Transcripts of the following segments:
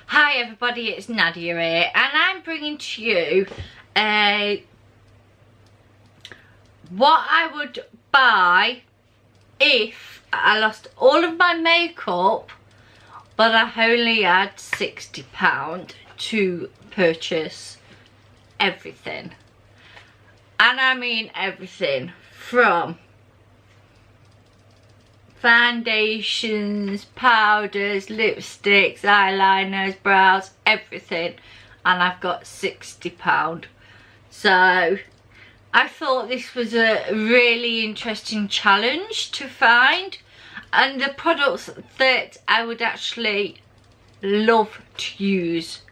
Hi everybody, it's Nadia here, and I'm bringing to you what I would buy if I lost all of my makeup but I only had £60 to purchase everything. And I mean everything, from foundations, powders, lipsticks, eyeliners, brows, everything, and I've got £60. So I thought this was a really interesting challenge to find, and the products that I would actually love to use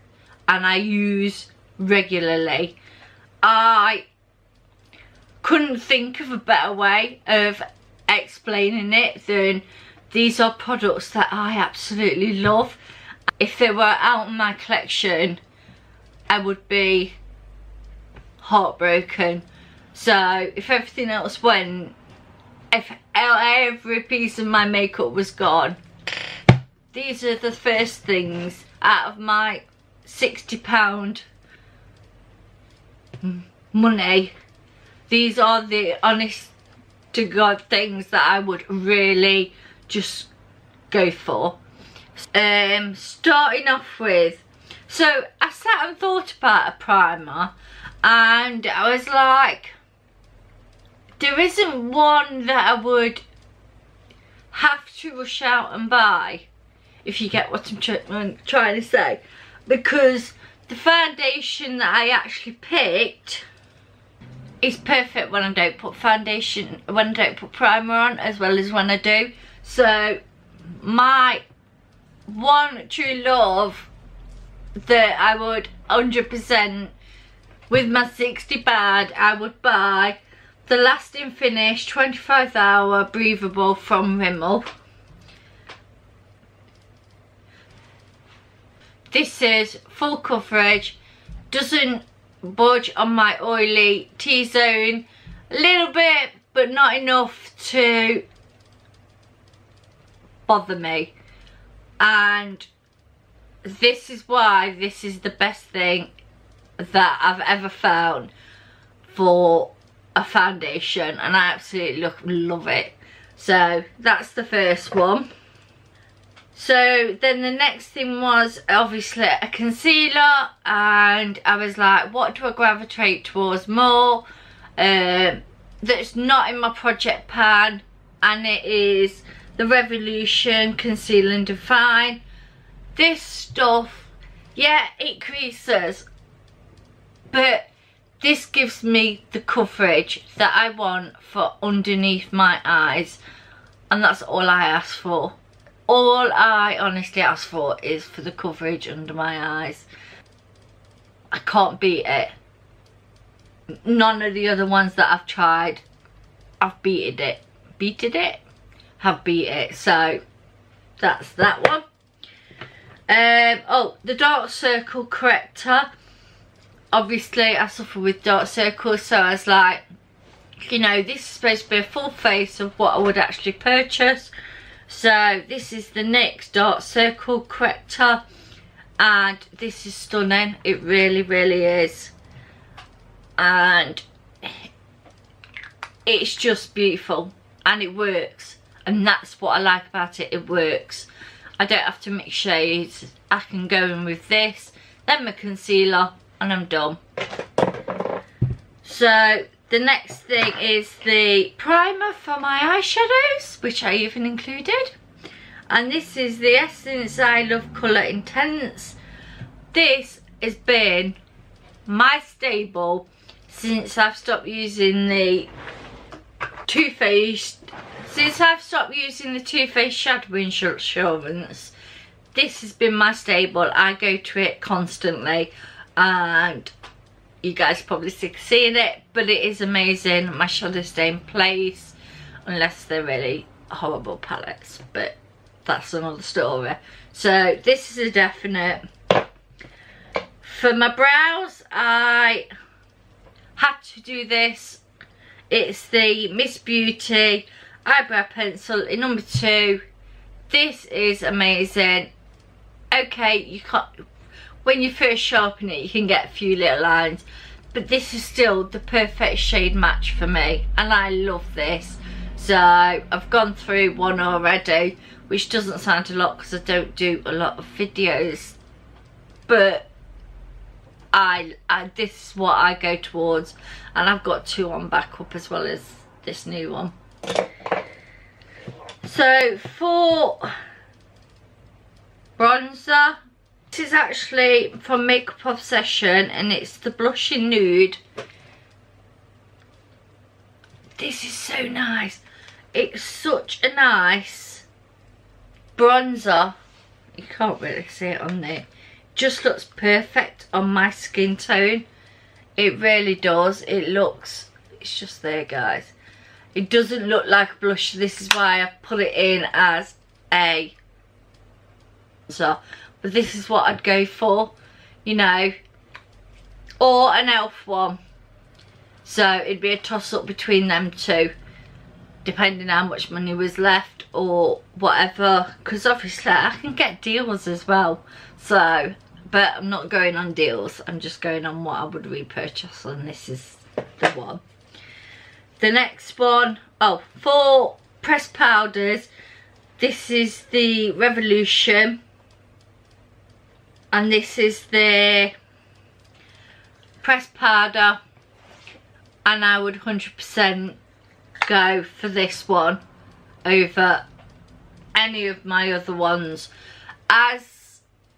and I use regularly. I couldn't think of a better way of explaining it than these are products that I absolutely love. If they were out in my collection, I would be heartbroken. So if everything else went, if every piece of my makeup was gone, these are the first things out of my £60 money. These are the honest to God things that I would really just go for. Starting off with, so I sat and thought about a primer, and I was like, there isn't one that I would have to rush out and buy, if you get what I'm trying to say, because the foundation that I actually picked is perfect when I don't put foundation, when I don't put primer on, as well as when I do. So my one true love that I would 100% with my £60 I would buy the Lasting Finish 25 Hour Breathable from Rimmel. This is full coverage, doesn't budge on my oily T-zone, a little bit but not enough to bother me, and this is why this is the best thing that I've ever found for a foundation, and I absolutely love it. So that's the first one. So then the next thing was obviously a concealer, and I was like, what do I gravitate towards more that's not in my project pan? And it is the Revolution Conceal and Define. This stuff, yeah, it creases, but this gives me the coverage that I want for underneath my eyes, and that's all I ask for. All I honestly ask for is for the coverage under my eyes. I can't beat it. None of the other ones that I've tried, I've beaten it. Have beat it. So that's that one. Oh, the dark circle corrector. Obviously I suffer with dark circles, so I was like, you know, this is supposed to be a full face of what I would actually purchase. So this is the NYX dark circle corrector, and this is stunning. It really is, and it's just beautiful, and it works, and that's what I like about it. It works. I don't have to mix shades. I can go in with this, then my concealer, and I'm done. So the next thing is the primer for my eyeshadows, which I even included. And this is the Essence I Love Colour Intense. This has been my staple since I've stopped using the Too Faced. Since I've stopped using the Too Faced Shadow Insurance, this has been my staple. I go to it constantly, and you guys probably sick of seeing it, but it is amazing. My shadows stay in place, unless they're really horrible palettes, but that's another story. So this is a definite. For my brows, I had to do this. It's the Miss Beauty eyebrow pencil in number 2. This is amazing. okay, you can't, when you first sharpen it you can get a few little lines, but this is still the perfect shade match for me, and I love this. So I've gone through one already, which doesn't sound a lot because I don't do a lot of videos, but I this is what I go towards, and I've got 2 on backup as well as this new one. So for bronzer, this is actually from Makeup Obsession, and it's the Blushing Nude. This is so nice. It's such a nice bronzer. You can't really see it on there. Just looks perfect on my skin tone. It really does. It looks, it's just there, guys. It doesn't look like a blush. This is why I put it in as a bronzer. But this is what I'd go for, you know, or an e.l.f. one. So it'd be a toss up between them two, depending how much money was left or whatever, because obviously I can get deals as well. So, but I'm not going on deals, I'm just going on what I would repurchase, and this is the one. The next one, oh, for pressed powders, this is the Revolution, and this is the pressed powder, and I would 100% go for this one over any of my other ones,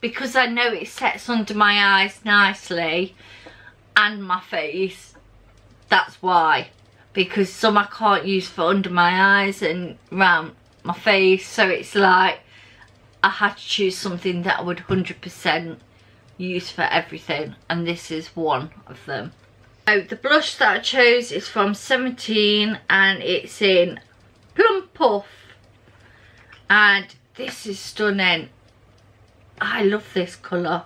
because I know it sets under my eyes nicely and my face. That's why, because some I can't use for under my eyes and around my face, so it's like I had to choose something that I would 100% use for everything, and this is one of them. So the blush that I chose is from 17, and it's in Plum Puff, and this is stunning. I love this colour.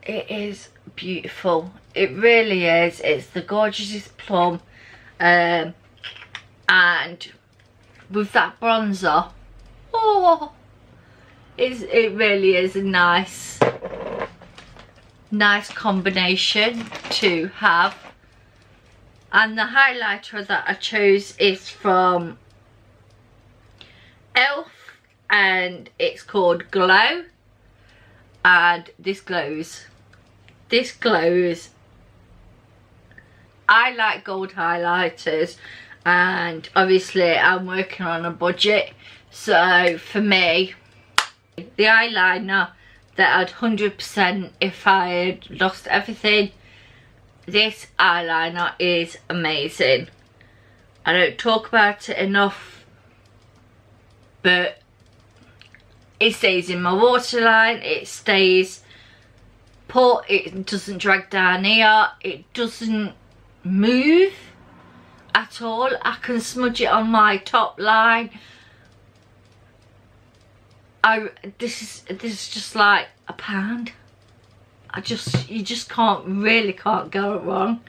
It is beautiful. It really is. It's the gorgeous plum, and with that bronzer, oh, it really is a nice combination to have. And the highlighter that I chose is from e.l.f. and it's called Glow, and this glows. This glows. I like gold highlighters, and obviously I'm working on a budget, so for me the eyeliner that I'd 100% if I had lost everything, this eyeliner is amazing. I don't talk about it enough, but it stays in my waterline, it stays put, it doesn't drag down here, it doesn't move at all. I can smudge it on my top line. This is just like £1. You just really can't go wrong.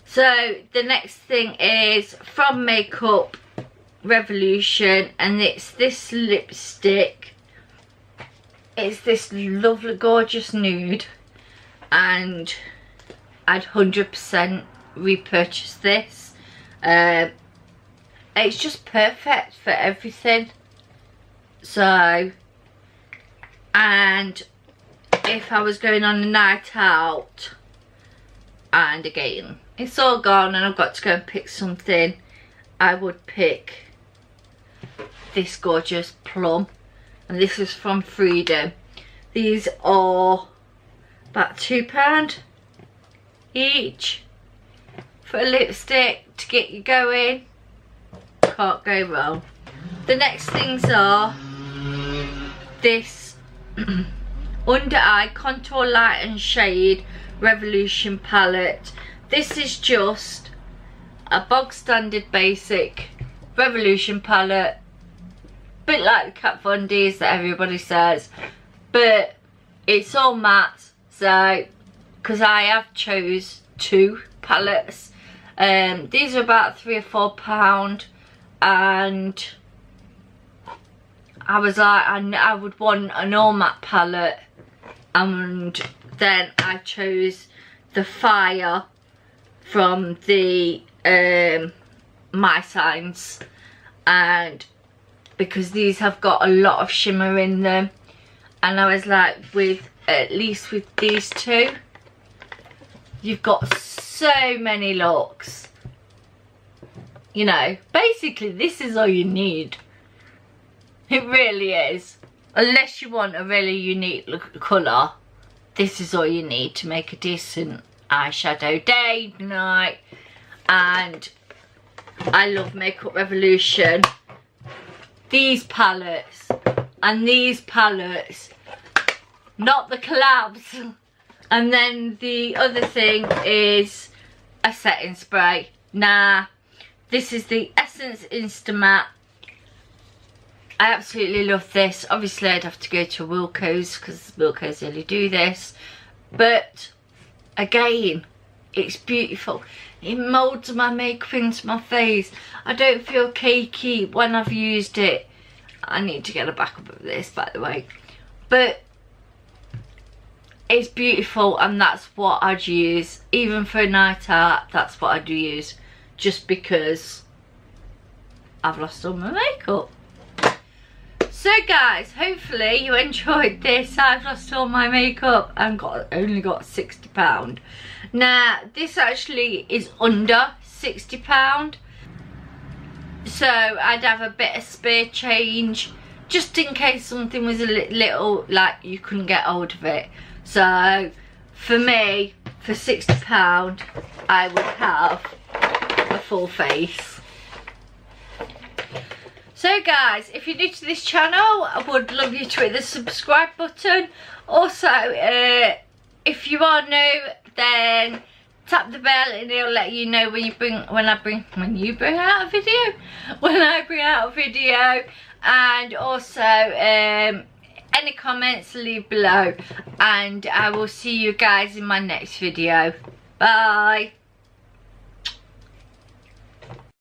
So the next thing is from Makeup Revolution, and it's this lipstick. It's this lovely gorgeous nude, and I'd 100% repurchase this. It's just perfect for everything. So, and if I was going on a night out, and again it's all gone and I've got to go and pick something, I would pick this gorgeous plum, and this is from Freedom. These are about £2 each for a lipstick to get you going. Can't go wrong. The next things are this Under Eye Contour Light and Shade Revolution palette. This is just a bog standard basic Revolution palette, bit like the Kat Von D's that everybody says, but it's all matte. So because I have chose 2 palettes, these are about £3 or £4, and I was like, I would want an all matte palette, and then I chose the Fire from the My Signs, and because these have got a lot of shimmer in them, and I was like, with at least with these two, you've got so many looks. You know, basically this is all you need. It really is. Unless you want a really unique colour, this is all you need to make a decent eyeshadow day, night. And I love Makeup Revolution. These palettes and these palettes, not the collabs. And then the other thing is a setting spray. Nah, this is the Essence Instamatte. I absolutely love this. Obviously I'd have to go to Wilko's because Wilko's only do this, but again, it's beautiful. It moulds my makeup into my face. I don't feel cakey when I've used it. I need to get a backup of this, by the way, but it's beautiful, and that's what I'd use even for a night out. That's what I'd use, just because I've lost all my makeup. So guys, hopefully you enjoyed this. I've lost all my makeup and only got £60. Now this actually is under £60, so I'd have a bit of spare change just in case something was a little like you couldn't get hold of it. So for me, for £60 I would have a full face. So guys, if you're new to this channel, I would love you to hit the subscribe button. Also, if you are new, then tap the bell and it'll let you know when I bring out a video. And also, any comments, leave below. And I will see you guys in my next video. Bye.